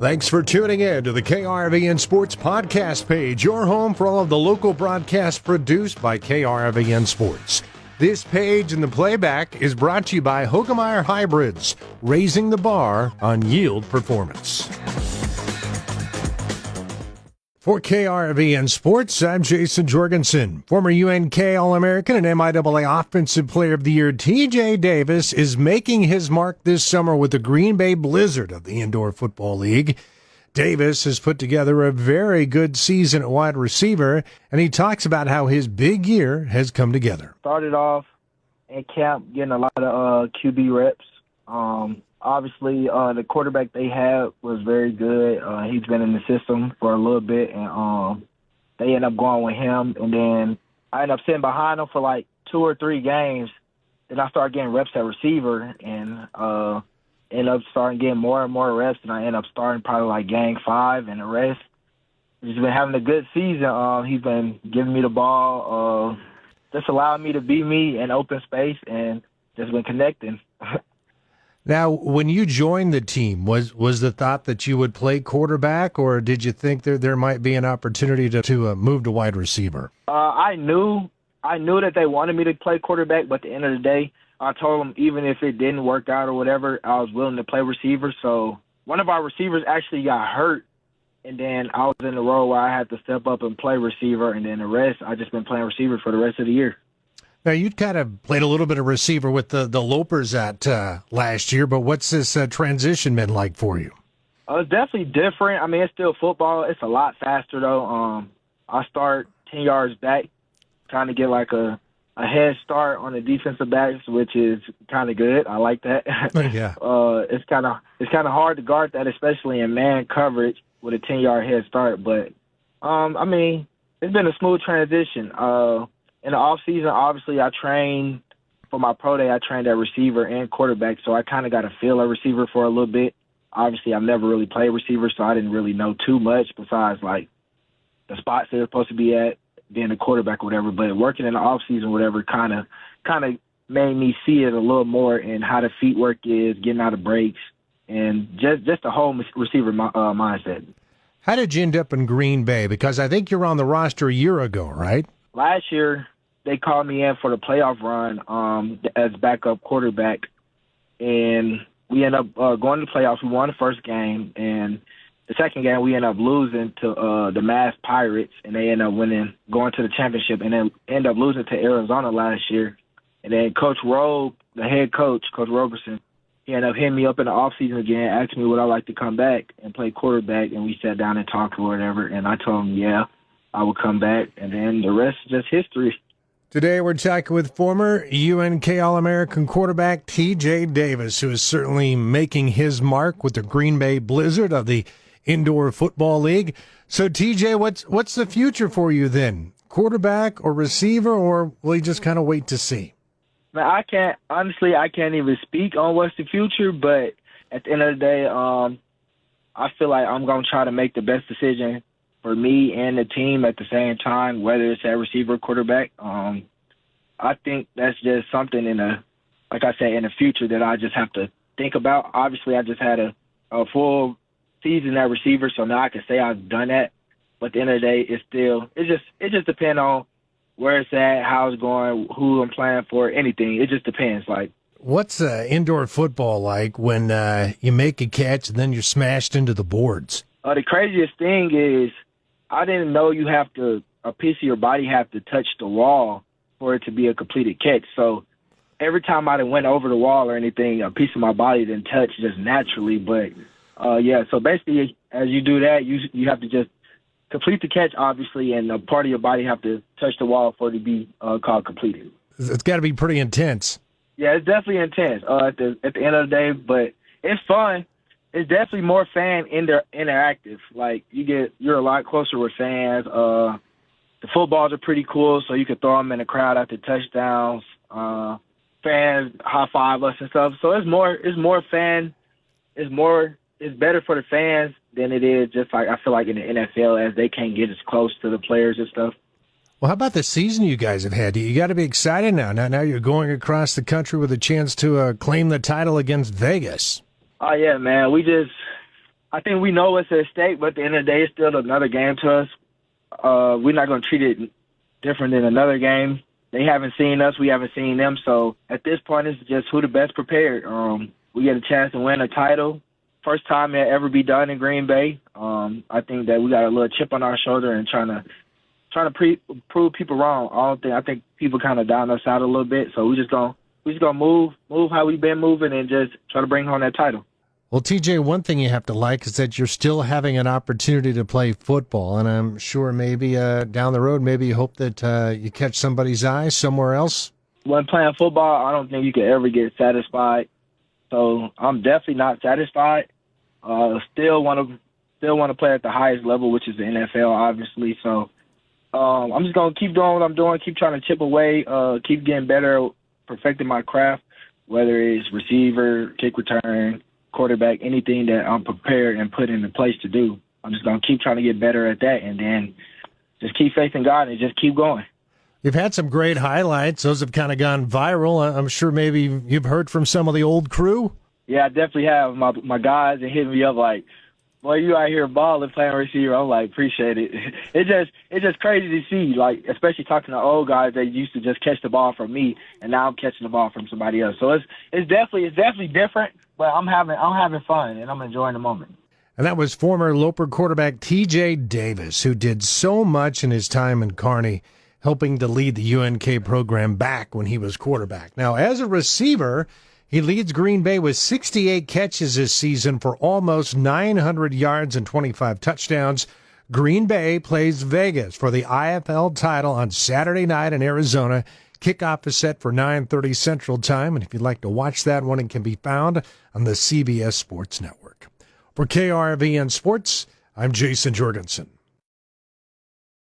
Thanks for tuning in to the KRVN Sports Podcast page, your home for all of the local broadcasts produced by KRVN Sports. This page and the playback is brought to you by Hoegemeyer Hybrids, raising the bar on yield performance. For KRVN Sports, I'm Jason Jorgensen. Former UNK All-American and MIAA Offensive Player of the Year TJ Davis is making his mark this summer with the Green Bay Blizzard of the Indoor Football League. Davis has put together a very good season at wide receiver, and he talks about how his big year has come together. Started off in camp getting a lot of QB reps. Obviously, the quarterback they had was very good. He's been in the system for a little bit, and they ended up going with him. And then I ended up sitting behind him for like 2 or 3 games. Then I started getting reps at receiver, and ended up starting getting more and more reps. And I ended up starting probably like game 5 and the rest. He's been having a good season. He's been giving me the ball, just allowing me to be me in open space, and just been connecting. Now, when you joined the team, was the thought that you would play quarterback, or did you think there might be an opportunity to move to wide receiver? I knew that they wanted me to play quarterback, but at the end of the day, I told them even if it didn't work out or whatever, I was willing to play receiver. So one of our receivers actually got hurt, and then I was in the role where I had to step up and play receiver, and then the rest, I just been playing receiver for the rest of the year. Now, you kind of played a little bit of receiver with the Lopers at last year, but what's this transition been like for you? It's definitely different. I mean, it's still football. It's a lot faster, though. I start 10 yards back, kind of get like a head start on the defensive backs, which is kind of good. I like that. Yeah. It's kind of hard to guard that, especially in man coverage with a 10-yard head start. But, I mean, it's been a smooth transition. In the off-season, obviously, I trained for my pro day. I trained at receiver and quarterback, so I kind of got to feel a receiver for a little bit. Obviously, I've never really played receiver, so I didn't really know too much besides, like, the spots they're supposed to be at, being a quarterback or whatever. But working in the off-season, whatever, kind of made me see it a little more and how the feet work is, getting out of breaks, and just the whole receiver mindset. How did you end up in Green Bay? Because I think you were on the roster a year ago, right? Last year, they called me in for the playoff run as backup quarterback, and we ended up going to the playoffs. We won the first game, and the second game we ended up losing to the Mass Pirates, and they ended up going to the championship, and then ended up losing to Arizona last year. And then Coach Robe, the head coach, Coach Roberson, he ended up hitting me up in the offseason again, asking me would I like to come back and play quarterback, and we sat down and talked or whatever, and I told him, yeah, I would come back, and then the rest is just history. Today we're talking with former UNK All-American quarterback TJ Davis, who is certainly making his mark with the Green Bay Blizzard of the Indoor Football League. So, TJ, what's the future for you then? Quarterback or receiver, or will you just kind of wait to see? Man, I can't even speak on what's the future, but at the end of the day, I feel like I'm going to try to make the best decision for me and the team at the same time, whether it's at receiver or quarterback. I think that's just something in the future that I just have to think about. Obviously, I just had a full season at receiver, so now I can say I've done that. But at the end of the day, it just depends on where it's at, how it's going, who I'm playing for, anything. It just depends. Like, what's indoor football like when you make a catch and then you're smashed into the boards? The craziest thing is, I didn't know a piece of your body have to touch the wall for it to be a completed catch. So every time I went over the wall or anything, a piece of my body didn't touch just naturally. But, so basically as you do that, you have to just complete the catch, obviously, and a part of your body have to touch the wall for it to be called completed. It's got to be pretty intense. Yeah, it's definitely intense at the end of the day, but it's fun. It's definitely more fan interactive. Like, you're a lot closer with fans. The footballs are pretty cool, so you can throw them in the crowd after touchdowns. Fans high five us and stuff. So it's better for the fans than it is just like I feel like in the NFL, as they can't get as close to the players and stuff. Well, how about the season you guys have had? You got to be excited now. Now you're going across the country with a chance to claim the title against Vegas. Oh, yeah, man. We I think we know what's at stake, but at the end of the day, it's still another game to us. We're not going to treat it different than another game. They haven't seen us. We haven't seen them. So at this point, it's just who the best prepared. We get a chance to win a title. First time it ever be done in Green Bay. I think that we got a little chip on our shoulder and trying to prove people wrong. I think people kind of down us out a little bit. So we just gonna move how we've been moving and just try to bring home that title. Well, TJ, one thing you have to like is that you're still having an opportunity to play football, and I'm sure maybe down the road, maybe you hope that you catch somebody's eye somewhere else. When playing football, I don't think you could ever get satisfied. So I'm definitely not satisfied. Still want to play at the highest level, which is the NFL, obviously. So I'm just gonna keep doing what I'm doing, keep trying to chip away, keep getting better, perfecting my craft, whether it's receiver, kick return, quarterback, anything that I'm prepared and put into place to do. I'm just going to keep trying to get better at that and then just keep faith in God and just keep going. You've had some great highlights. Those have kind of gone viral. I'm sure maybe you've heard from some of the old crew. Yeah, I definitely have. My guys are hitting me up like, boy, you out here balling, playing receiver. I'm like, appreciate it. It's just crazy to see, like, especially talking to old guys that used to just catch the ball from me, and now I'm catching the ball from somebody else. So it's definitely different, but I'm having fun and I'm enjoying the moment. And that was former Loper quarterback T.J. Davis, who did so much in his time in Kearney, helping to lead the UNK program back when he was quarterback. Now, as a receiver, he leads Green Bay with 68 catches this season for almost 900 yards and 25 touchdowns. Green Bay plays Vegas for the IFL title on Saturday night in Arizona. Kickoff is set for 9:30 Central Time, and if you'd like to watch that one, it can be found on the CBS Sports Network. For KRVN Sports, I'm Jason Jorgensen.